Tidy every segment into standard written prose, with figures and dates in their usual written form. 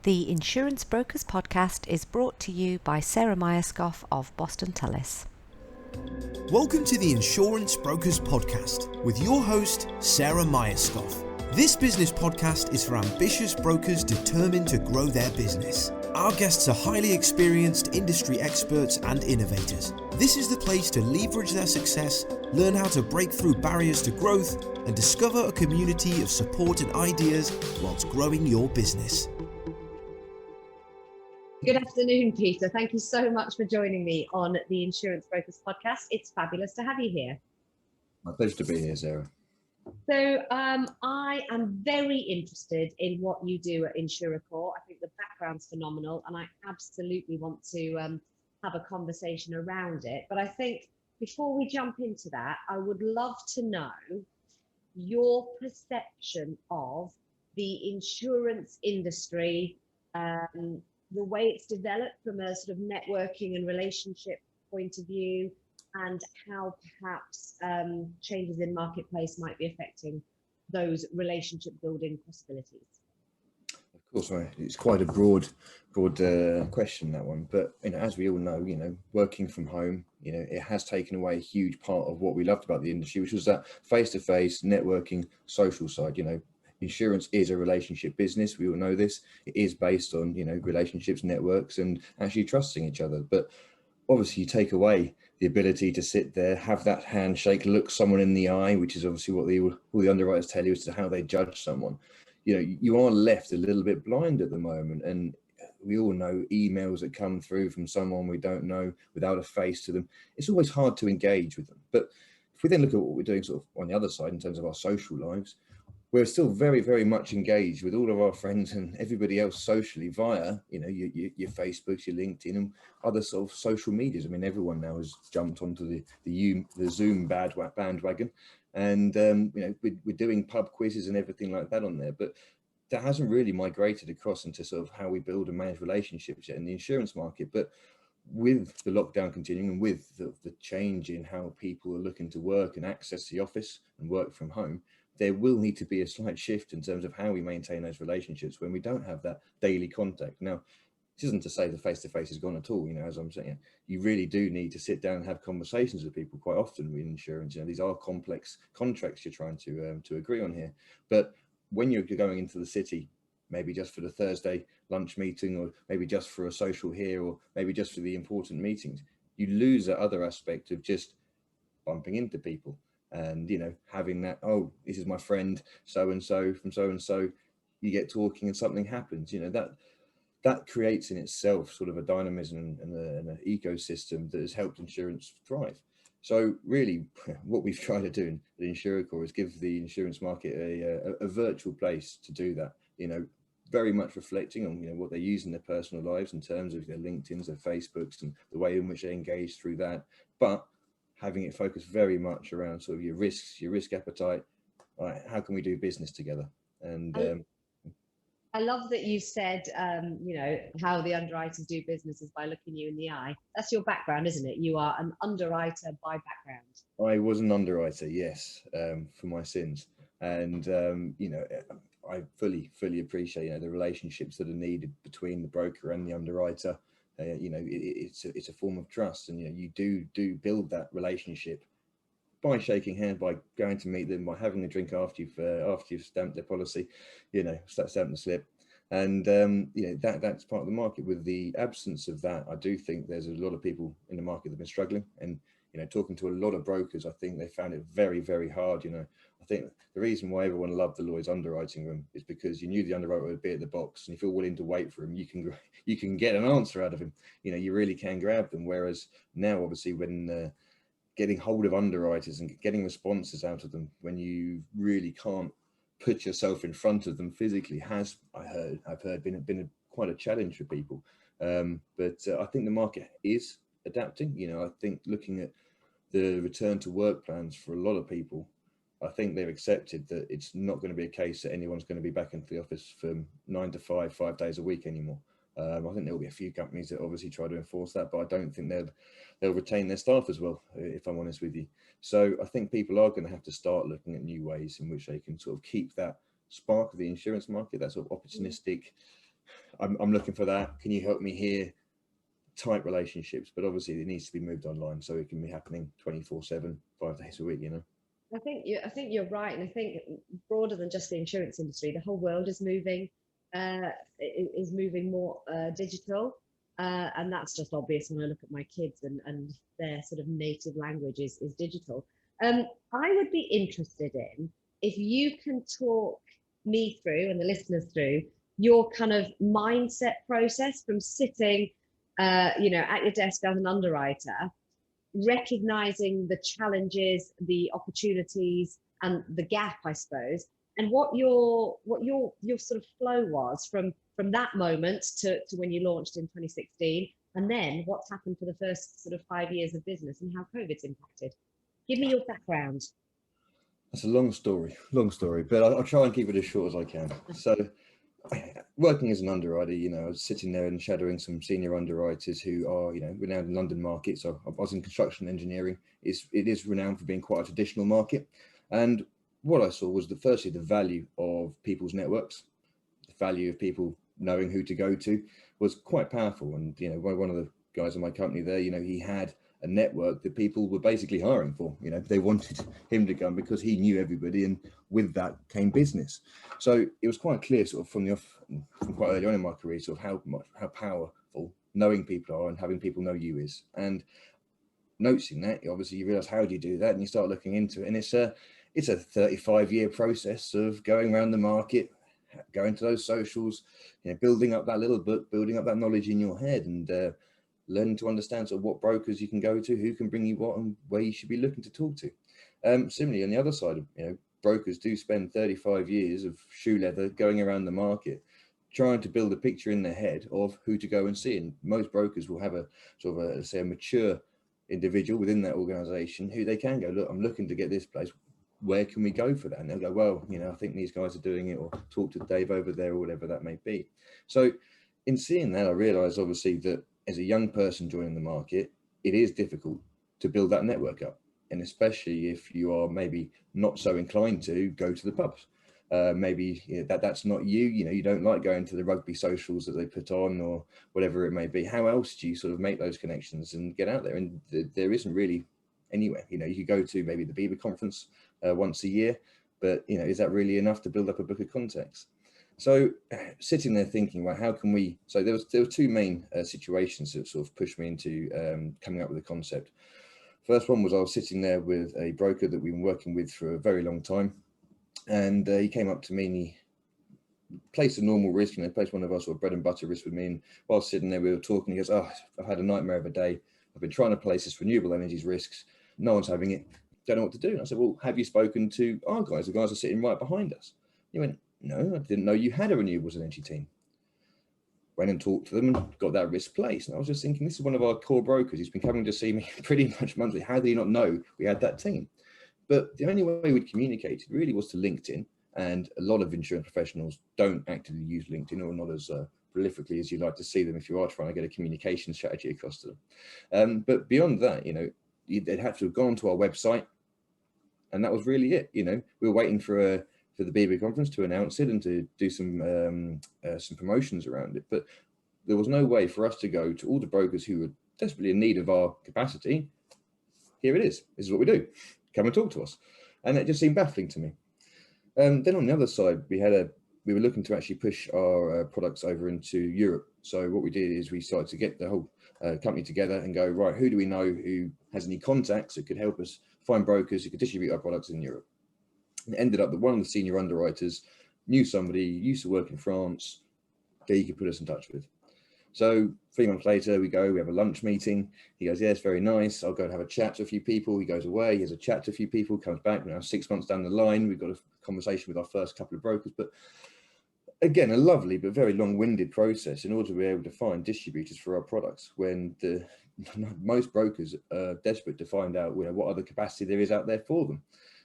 The Insurance Brokers Podcast is brought to you by Sarah Myerscough of Boston Tullis. Welcome to the Insurance Brokers Podcast with your host, Sarah Myerscough. This business podcast is for ambitious brokers determined to grow their business. Our guests are highly experienced industry experts and innovators. This is the place to leverage their success, learn how to break through barriers to growth, and discover a community of support and ideas whilst growing your business. Good afternoon, Peter. Thank you so much for joining me on the Insurance Brokers Podcast. It's fabulous to have you here. My pleasure to be here, Sarah. So I am very interested in what you do at Insurecore. I think the background's phenomenal and I absolutely want to have a conversation around it. But I think before we jump into that, I would love to know your perception of the insurance industry, the way it's developed from a sort of networking and relationship point of view, and how perhaps changes in marketplace might be affecting those relationship building possibilities. Of course, right. It's quite a broad question, that one. But as we all know, working from home, it has taken away a huge part of what we loved about the industry, which was that face-to-face networking, social side. Insurance is a relationship business. We all know this. It is based on relationships, networks, and actually trusting each other. But obviously, you take away the ability to sit there, have that handshake, look someone in the eye, which is obviously what all the underwriters tell you as to how they judge someone. You are left a little bit blind at the moment, and we all know emails that come through from someone we don't know without a face to them. It's always hard to engage with them. But if we then look at what we're doing sort of on the other side in terms of our social lives, we're still very, very much engaged with all of our friends and everybody else socially via, your Facebooks, your LinkedIn, and other sort of social medias. I mean, everyone now has jumped onto the Zoom bandwagon, and we're doing pub quizzes and everything like that on there. But that hasn't really migrated across into sort of how we build and manage relationships yet in the insurance market. But with the lockdown continuing and with the change in how people are looking to work and access the office and work from home, there will need to be a slight shift in terms of how we maintain those relationships when we don't have that daily contact. Now, this isn't to say the face-to-face is gone at all. As I'm saying, you really do need to sit down and have conversations with people quite often with insurance. These are complex contracts you're trying to agree on here. But when you're going into the city, maybe just for the Thursday lunch meeting, or maybe just for a social here, or maybe just for the important meetings, you lose that other aspect of just bumping into people. And having that, oh, this is my friend so and so from so and so, you get talking and something happens. That creates in itself sort of a dynamism and an ecosystem that has helped insurance thrive. So really, what we've tried to do at Insurecore is give the insurance market a virtual place to do that. Very much reflecting on what they use in their personal lives in terms of their LinkedIn's, their Facebooks, and the way in which they engage through that, but having it focused very much around sort of your risks, your risk appetite. All right, how can we do business together? And I love that you said, how the underwriters do business is by looking you in the eye. That's your background, isn't it? You are an underwriter by background. I was an underwriter, yes, for my sins. And, I fully appreciate, the relationships that are needed between the broker and the underwriter. It's a form of trust, and you do build that relationship by shaking hands, by going to meet them, by having a drink after you've stamped their policy, stamped the slip, and that's part of the market. With the absence of that, I do think there's a lot of people in the market that have been struggling, and talking to a lot of brokers, I think they found it very, very hard. I think the reason why everyone loved the Lloyd's underwriting room is because you knew the underwriter would be at the box, and if you're willing to wait for him, you can get an answer out of him. You really can grab them. Whereas now, obviously, when getting hold of underwriters and getting responses out of them when you really can't put yourself in front of them physically I've heard been quite a challenge for people. But I think the market is adapting. I think looking at the return to work plans for a lot of people, I think they've accepted that it's not going to be a case that anyone's going to be back into the office from 9 to 5, 5 days a week anymore. I think there'll be a few companies that obviously try to enforce that, but I don't think they'll retain their staff as well, if I'm honest with you. So I think people are going to have to start looking at new ways in which they can sort of keep that spark of the insurance market, that sort of opportunistic I'm looking for that. Can you help me here? Type relationships, but obviously it needs to be moved online so it can be happening 24/7, 5 days a week, you know. I think you're right, and I think broader than just the insurance industry, the whole world is moving, more digital, and that's just obvious when I look at my kids and their sort of native language is digital. I would be interested in if you can talk me through and the listeners through your kind of mindset process from sitting, at your desk as an underwriter, recognizing the challenges, the opportunities, and the gap, I suppose, and what your sort of flow was from that moment to when you launched in 2016, and then what's happened for the first sort of 5 years of business and how COVID's impacted. Give me your background. That's a long story, but I'll try and keep it as short as I can. So working as an underwriter, I was sitting there and shadowing some senior underwriters who are, renowned in London market. So I was in construction engineering. It is renowned for being quite a traditional market. And what I saw was firstly, the value of people's networks, the value of people knowing who to go to was quite powerful. And, one of the guys in my company there, he had a network that people were basically hiring for. They wanted him to come because he knew everybody, and with that came business. So it was quite clear, sort of from quite early on in my career, sort of how powerful knowing people are and having people know you is. And noticing that, obviously, you realise, how do you do that? And you start looking into it, and it's a 35-year process of going around the market, going to those socials, building up that little book, building up that knowledge in your head, and learning to understand sort of what brokers you can go to, who can bring you what, and where you should be looking to talk to. Similarly, on the other side, brokers do spend 35 years of shoe leather going around the market, trying to build a picture in their head of who to go and see. And most brokers will have a sort of a mature individual within that organization who they can go, look, I'm looking to get this place. Where can we go for that? And they'll go, well, I think these guys are doing it, or talk to Dave over there, or whatever that may be. So in seeing that, I realized obviously that as a young person joining the market, it is difficult to build that network up. And especially if you are maybe not so inclined to go to the pubs. Maybe that's not you, you don't like going to the rugby socials that they put on, or whatever it may be. How else do you sort of make those connections and get out there? And there isn't really anywhere. You could go to maybe the Bieber conference once a year, but is that really enough to build up a book of contacts? So sitting there thinking, well, how can we? So there were two main situations that sort of pushed me into coming up with a concept. First one was I was sitting there with a broker that we've been working with for a very long time, and he came up to me and he placed a normal risk, placed one of our sort of bread and butter risks with me. And while sitting there, we were talking. He goes, "Oh, I've had a nightmare of a day. I've been trying to place this renewable energies risks. No one's having it. Don't know what to do." And I said, "Well, have you spoken to our guys? The guys are sitting right behind us." He went, "No, I didn't know you had a renewables energy team." Went and talked to them and got that risk placed. And I was just thinking, this is one of our core brokers. He's been coming to see me pretty much monthly. How did he not know we had that team? But the only way we'd communicated really was to LinkedIn. And a lot of insurance professionals don't actively use LinkedIn, or not as prolifically as you'd like to see them if you are trying to get a communication strategy across to them. But beyond that, they'd have to have gone to our website, and that was really it. We were waiting for the BB conference to announce it and to do some promotions around it. But there was no way for us to go to all the brokers who were desperately in need of our capacity. Here it is. This is what we do. Come and talk to us. And it just seemed baffling to me. Then on the other side, we were looking to actually push our products over into Europe. So what we did is we started to get the whole company together and go, right, who do we know who has any contacts that could help us find brokers who could distribute our products in Europe? And it ended up that one of the senior underwriters knew somebody, used to work in France, that he could put us in touch with. So 3 months later, we have a lunch meeting. He goes, "Yes, very nice. I'll go and have a chat to a few people." He goes away, he has a chat to a few people, comes back. Now 6 months down the line, we've got a conversation with our first couple of brokers. But again, a lovely but very long-winded process in order to be able to find distributors for our products, when most brokers are desperate to find out what other capacity there is out there for them.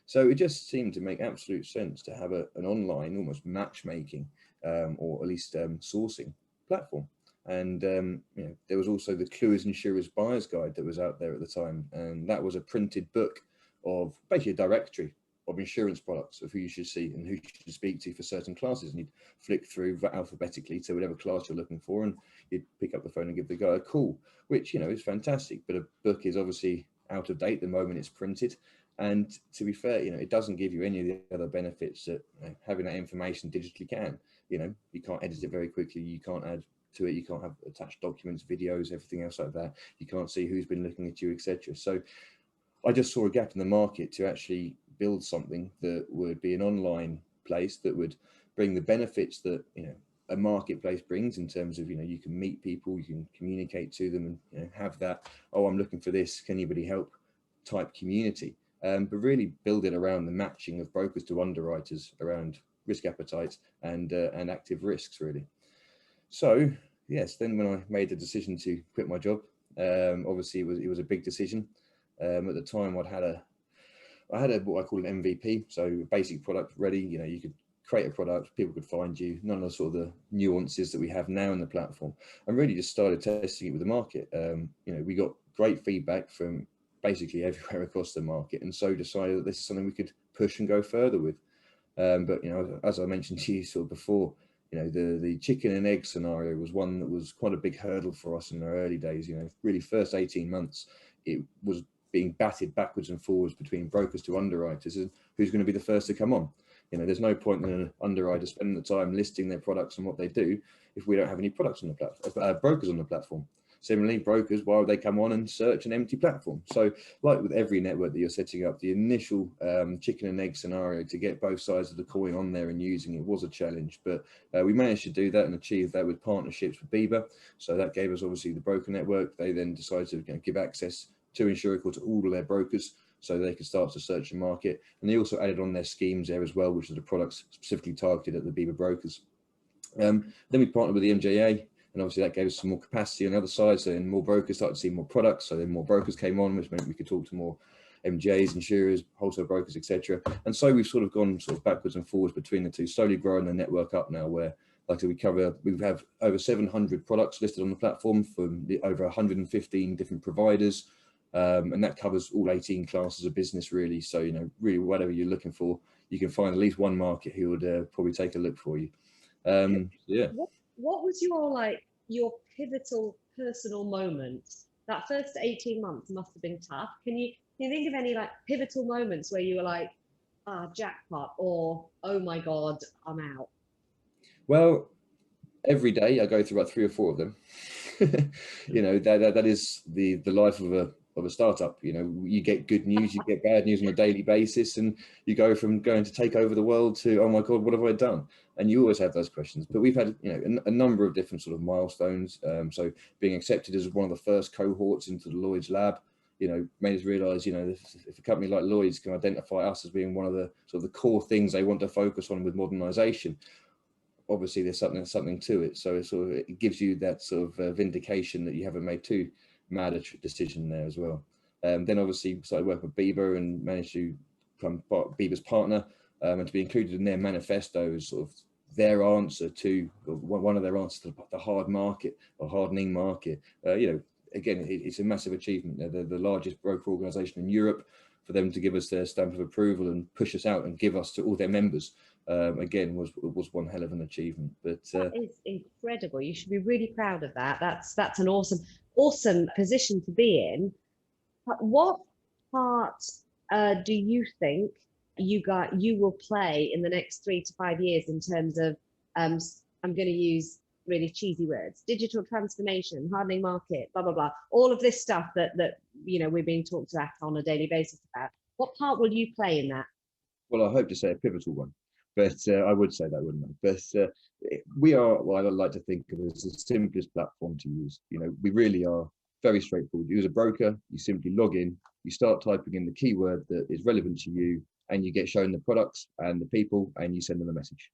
So it just seemed to make absolute sense to have an online, almost matchmaking, or at least sourcing platform. And there was also the Clues Insurers Buyer's Guide that was out there at the time, and that was a printed book of basically a directory of insurance products, of who you should see and who you should speak to for certain classes, and you'd flick through alphabetically to whatever class you're looking for, and you'd pick up the phone and give the guy a call, which, you know, is fantastic. But a book is obviously out of date the moment it's printed, and to be fair, you know, it doesn't give you any of the other benefits that, you know, having that information digitally can. You know, you can't edit it very quickly, you can't add to it, you can't have attached documents, videos, everything else like that, you can't see who's been looking at you, etc. So I just saw a gap in the market to actually build something that would be an online place that would bring the benefits that, you know, a marketplace brings, in terms of, you know, you can meet people, you can communicate to them, and, you know, have that, oh, I'm looking for this, can anybody help type community, but really build it around the matching of brokers to underwriters around risk appetite and active risks, really. So yes, then when I made the decision to quit my job, obviously it was a big decision. At the time, I had a what I call an MVP, so a basic product ready. You know, you could create a product, people could find you, none of the sort of the nuances that we have now in the platform, and really just started testing it with the market. You know, we got great feedback from basically everywhere across the market, and so decided that this is something we could push and go further with. But, you know, as I mentioned to you sort of before, you know, the chicken and egg scenario was one that was quite a big hurdle for us in our early days. You know, really first 18 months, it was being batted backwards and forwards between brokers to underwriters, and who's going to be the first to come on. You know, there's no point in an underwriter spending the time listing their products and what they do if we don't have any products on the platform, brokers on the platform. Similarly, brokers, why would they come on and search an empty platform? So like with every network that you're setting up, the initial chicken and egg scenario to get both sides of the coin on there and using it was a challenge, but we managed to do that and achieve that with partnerships with Bieber. So that gave us obviously the broker network. They then decided to, you know, give access to Insurecore to all of their brokers, so they could start to search the market. And they also added on their schemes there as well, which are the products specifically targeted at the Bieber brokers. Then we partnered with the MJA, and obviously that gave us some more capacity on the other side. So then more brokers started to see more products. So then more brokers came on, which meant we could talk to more MJAs, insurers, wholesale brokers, etc. And so we've sort of gone sort of backwards and forwards between the two, slowly growing the network up now, where, like I said, we have over 700 products listed on the platform from over 115 different providers. And that covers all 18 classes of business, really. So, you know, really whatever you're looking for, you can find at least one market who would probably take a look for you. Yeah. What was your pivotal personal moment? That first 18 months must have been tough. Can you think of any like pivotal moments where you were like, ah, jackpot, or oh my God, I'm out? Well, every day I go through about 3 or 4 of them. You know, that is the life of a startup. You know, you get good news, you get bad news on a daily basis, and you go from going to take over the world to, oh my God, what have I done? And you always have those questions. But we've had, you know, a number of different sort of milestones. So being accepted as one of the first cohorts into the Lloyd's lab, you know, made us realize, you know, if a company like Lloyd's can identify us as being one of the sort of the core things they want to focus on with modernization, obviously there's something to it. So it gives you that sort of vindication that you haven't made too mad a decision there as well. Then obviously started working with Bieber and managed to become Bieber's partner, and to be included in their manifesto as sort of their answer to one of their answers to the hard market or hardening market. You know, again, it's a massive achievement. They're the largest broker organization in Europe. For them to give us their stamp of approval and push us out and give us to all their members, again, was one hell of an achievement. But that is incredible. You should be really proud of that. That's an awesome position to be in. But what part do you think you will play in the next 3 to 5 years in terms of I'm going to use really cheesy words, digital transformation, hardening market, blah blah blah, all of this stuff that you know we're being talked about on a daily basis about? What part will you play in that? Well, I hope to say a pivotal one, but I would say that, wouldn't I? But we are what I like to think of as the simplest platform to use. You know, we really are very straightforward. You use a broker, you simply log in, you start typing in the keyword that is relevant to you, and you get shown the products and the people, and you send them a message.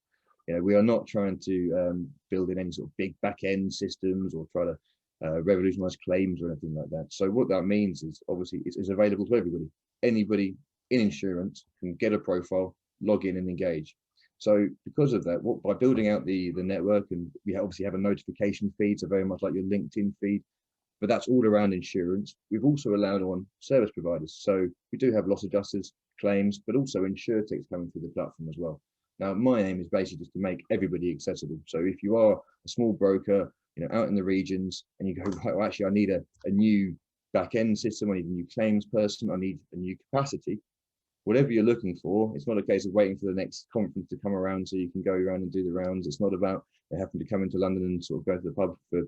You know, we are not trying to build in any sort of big back-end systems or try to revolutionize claims or anything like that. So what that means is obviously it's available to everybody. Anybody in insurance can get a profile, log in and engage. So because of that, by building out the network, and we obviously have a notification feed, so very much like your LinkedIn feed, but that's all around insurance. We've also allowed on service providers. So we do have loss adjusters, claims, but also insurtechs coming through the platform as well. Now, my aim is basically just to make everybody accessible. So if you are a small broker, out in the regions, and you go, right, well, actually, I need a new back end system, I need a new claims person, I need a new capacity. Whatever you're looking for, it's not a case of waiting for the next conference to come around so you can go around and do the rounds. It's not about having to come into London and sort of go to the pub for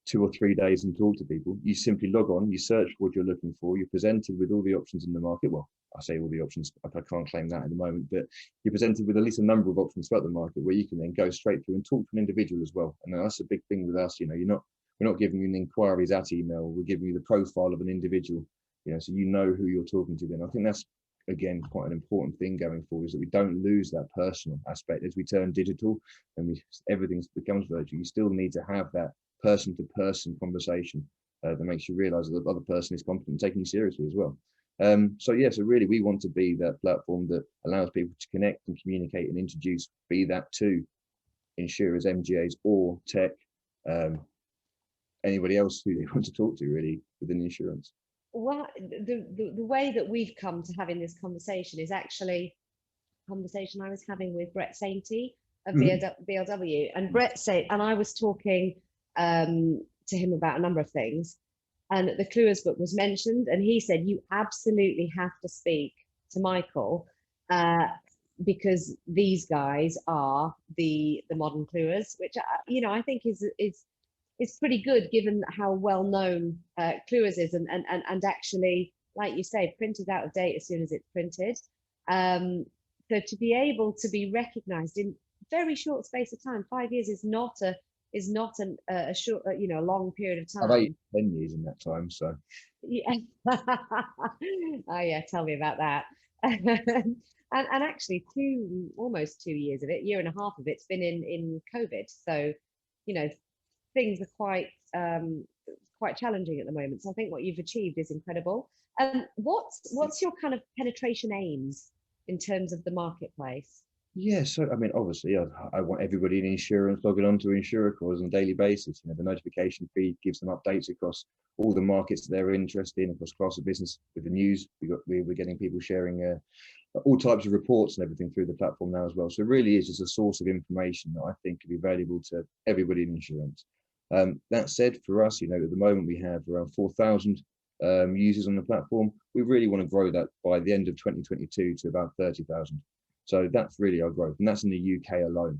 2 or 3 days and talk to people. You simply log on, you search for what you're looking for, you're presented with all the options in the market. Well, I say all the options, I can't claim that at the moment, but you're presented with at least a number of options throughout the market where you can then go straight through and talk to an individual as well. And that's a big thing with us. We're not giving you an inquiries at email, we're giving you the profile of an individual, so you know who you're talking to then. I think that's, again, quite an important thing going forward, is that we don't lose that personal aspect as we turn digital and everything becomes virtual. You still need to have that person-to-person conversation that makes you realize that the other person is competent and taking you seriously as well. So really we want to be that platform that allows people to connect and communicate and introduce, be that to insurers, MGAs, or tech, anybody else who they want to talk to really within insurance. Well, the way that we've come to having this conversation is actually a conversation I was having with Brett Sainty of BLW, and Brett said, and I was talking to him about a number of things, and the Cluers book was mentioned, and he said, you absolutely have to speak to Michael because these guys are the modern Cluers, which I think is pretty good given how well known Cluers is, and actually, like you say, printed out of date as soon as it's printed. So to be able to be recognised in very short space of time, 5 years is not a short, a long period of time. I've 10 years in that time, so. Yeah. Oh yeah, tell me about that. and actually, almost 2 years of it, year and a half of it's been in COVID. So, things are quite challenging at the moment. So I think what you've achieved is incredible. What's your kind of penetration aims in terms of the marketplace? Yeah, so obviously, I want everybody in insurance logging on to Insurecore on a daily basis. The notification feed gives them updates across all the markets that they're interested in, across class of business. With the news, we're getting people sharing all types of reports and everything through the platform now as well. So it really is just a source of information that I think could be valuable to everybody in insurance. That said, for us, at the moment we have around 4,000 users on the platform. We really want to grow that by the end of 2022 to about 30,000. So that's really our growth, and that's in the UK alone.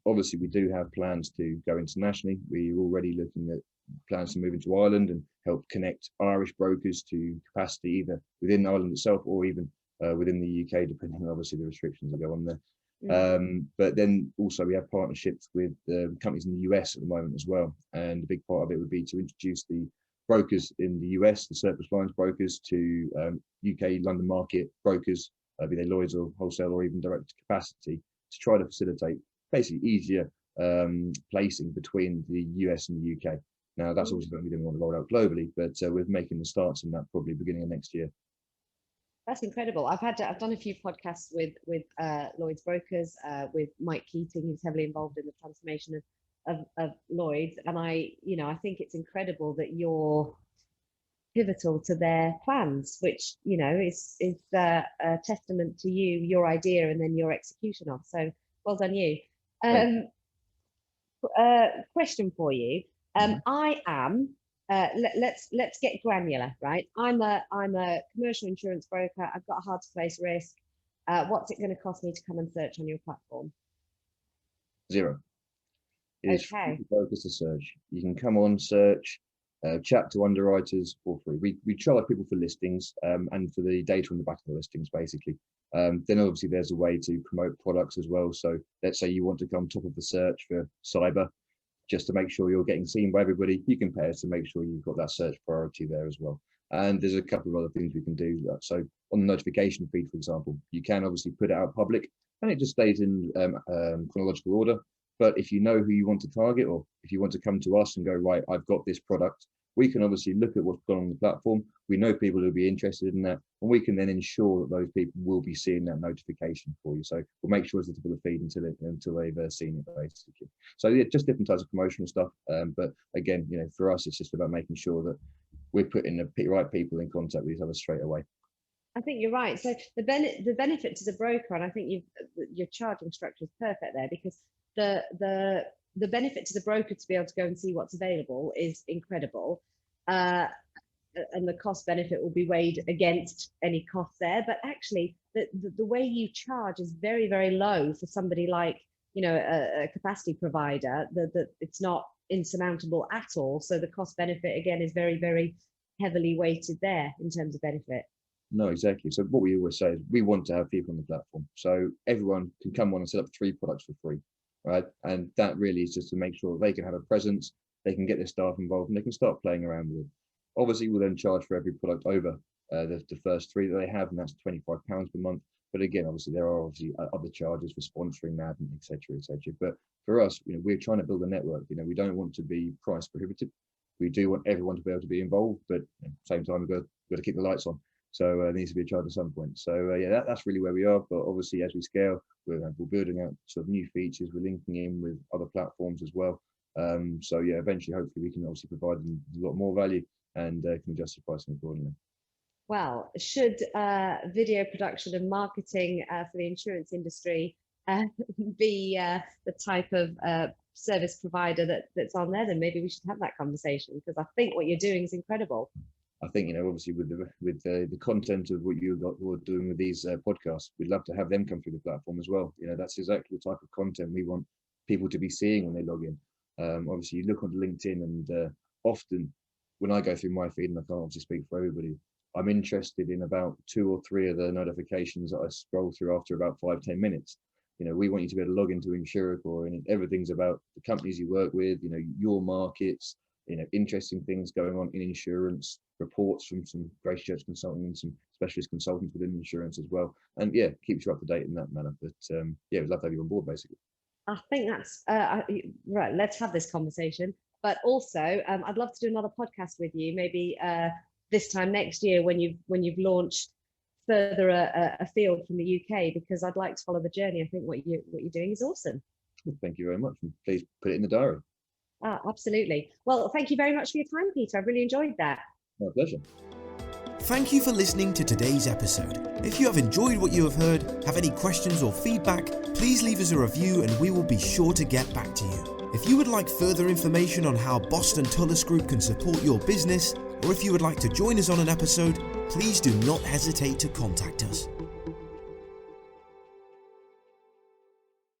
Obviously, we do have plans to go internationally. We're already looking at plans to move into Ireland and help connect Irish brokers to capacity either within Ireland itself or even within the UK, depending on obviously the restrictions that go on there. But then also we have partnerships with companies in the US at the moment as well. And a big part of it would be to introduce the brokers in the US, the surplus lines brokers, to UK London market brokers, be they Lloyd's or wholesale or even direct capacity, to try to facilitate basically easier placing between the US and the UK. Now that's obviously something we didn't want to roll out globally, but we're making the starts in that probably beginning of next year. That's incredible. I've done a few podcasts with Lloyd's brokers, with Mike Keating, who's heavily involved in the transformation of Lloyd's, and I think it's incredible that you're pivotal to their plans, which is a testament to your idea and then your execution of. So well done you. Question for you. I am. Let's get granular, right? I'm a commercial insurance broker. I've got a hard to place risk. What's it going to cost me to come and search on your platform? Zero. It's free brokers to search. You can come on, search, chat to underwriters for free. We charge people for listings and for the data on the back of the listings, basically. Then obviously there's a way to promote products as well. So let's say you want to come top of the search for cyber, just to make sure you're getting seen by everybody. You can pay us to make sure you've got that search priority there as well. And there's a couple of other things we can do. So on the notification feed, for example, you can obviously put it out public and it just stays in chronological order. But if you know who you want to target, or if you want to come to us and go, right, I've got this product, we can obviously look at what's gone on the platform. We know people who'll be interested in that, and we can then ensure that those people will be seeing that notification for you. So we'll make sure it's at the top of the feed until they've seen it, basically. So yeah, just different types of promotional stuff. But again, for us, it's just about making sure that we're putting the right people in contact with each other straight away. I think you're right. So the benefit to the broker, and I think your charging structure is perfect there, because the benefit to the broker to be able to go and see what's available is incredible. And the cost benefit will be weighed against any cost there. But actually, the way you charge is very, very low for somebody like, a capacity provider. It's not insurmountable at all. So the cost benefit, again, is very, very heavily weighted there in terms of benefit. No, exactly. So what we always say is we want to have people on the platform. So everyone can come on and set up 3 products for free, right? And that really is just to make sure they can have a presence, they can get their staff involved, and they can start playing around with it. Obviously, we'll then charge for every product over the first 3 that they have, and that's £25 per month. But again, obviously, there are other charges for sponsoring that, and et cetera, et cetera. But for us, we're trying to build a network. We don't want to be price prohibitive. We do want everyone to be able to be involved, but at the same time, we've got to keep the lights on. So there needs to be a charge at some point. So that's really where we are. But obviously, as we scale, we're building out sort of new features. We're linking in with other platforms as well. Eventually, hopefully, we can obviously provide them a lot more value and can adjust the pricing accordingly. Well, should video production and marketing for the insurance industry be the type of service provider that's on there, then maybe we should have that conversation, because I think what you're doing is incredible. I think, obviously with the content of what you're doing with these podcasts, we'd love to have them come through the platform as well. That's exactly the type of content we want people to be seeing when they log in. Obviously, you look on LinkedIn, and often when I go through my feed, and I can't obviously speak for everybody, I'm interested in about 2 or 3 of the notifications that I scroll through after about 5-10 minutes. We want you to be able to log into Insurecore, and everything's about the companies you work with, your markets, interesting things going on in insurance, reports from some Grace Church consulting and some specialist consultants within insurance as well. And keeps you up to date in that manner. But we'd love to have you on board, basically. I think that's right. Let's have this conversation. But also, I'd love to do another podcast with you, maybe this time next year when you've launched further afield from the UK, because I'd like to follow the journey. I think what you're doing is awesome. Well, thank you very much. And please put it in the diary. Absolutely. Well, thank you very much for your time, Peter. I've really enjoyed that. My pleasure. Thank you for listening to today's episode. If you have enjoyed what you have heard, have any questions or feedback, please leave us a review and we will be sure to get back to you. If you would like further information on how Boston Tullis Group can support your business, or if you would like to join us on an episode, please do not hesitate to contact us.